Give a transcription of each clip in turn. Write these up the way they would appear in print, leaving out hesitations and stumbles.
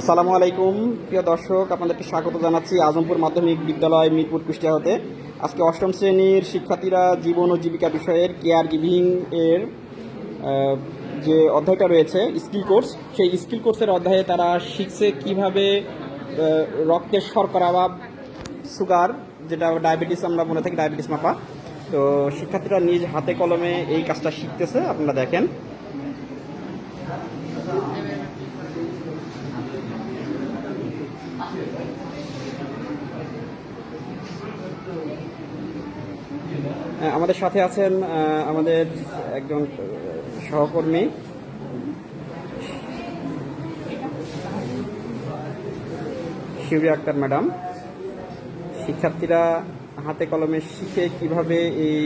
আসসালামু আলাইকুম প্রিয় দর্শক, আপনাদেরকে স্বাগত জানাচ্ছি আজমপুর মাধ্যমিক বিদ্যালয় মিরপুর কুষ্টিয়া হতে। আজকে অষ্টম শ্রেণীর শিক্ষার্থীরা জীবন ও জীবিকা বিষয়ের কেয়ার গিভিং এর যে অধ্যায়টা রয়েছে স্কিল কোর্স, সেই স্কিল কোর্সের অধ্যায়ে তারা শিখছে কিভাবে রক্তের শর্করা বা সুগার, যেটা ডায়াবেটিস আমরা মনে থাকি, ডায়াবেটিস মাপা। তো শিক্ষার্থীরা নিজ হাতে কলমে এই কাজটা শিখতেছে, আপনারা দেখেন। আমাদের সাথে আছেন আমাদের একজন সহকর্মী শিউরি আক্তার ম্যাডাম। শিক্ষার্থীরা হাতে কলমে শিখে কিভাবে এই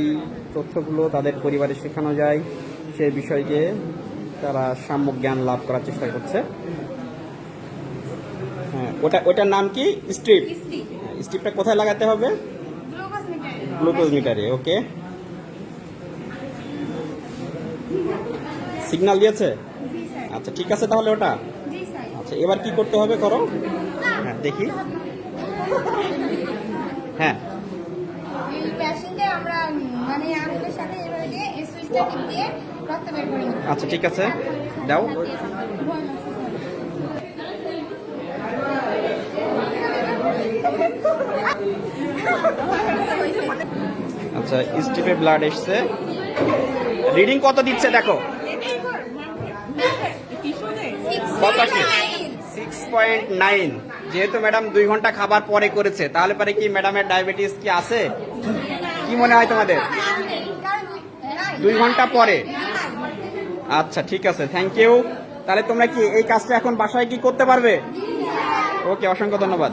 তথ্যগুলো তাদের পরিবারে শেখানো যায় সে বিষয়কে তারা সম্যক জ্ঞান লাভ করার চেষ্টা করছে। হ্যাঁ, ওটার নাম কি? স্ট্রিপ। স্ট্রিপটা কোথায় লাগাতে হবে? গ্লুকোজ মিটারে। ওকে, সিগন্যাল দিয়েছে? আচ্ছা, ঠিক আছে, তাহলে ওটা আচ্ছা, এবার কি করতে হবে করো। হ্যাঁ, দেখি। হ্যাঁ, আচ্ছা, ঠিক আছে, দাও। আচ্ছা, স্ট্রিপে ব্লাড এসছে। রিডিং কত দিচ্ছে দেখো। কত আসে? 6.9। যেহেতু ম্যাডাম 2 ঘন্টা খাবার পরে করেছে, তাহলে পরে কি ম্যাডামের ডায়াবেটিস কি আছে? কি মনে হয় তোমাদের? 2 ঘন্টা পরে। আচ্ছা, ঠিক আছে, থ্যাংক ইউ। তাহলে তোমরা কি এই কাজটা এখন বাসায় কি করতে পারবে? ওকে, অসংখ্য ধন্যবাদ।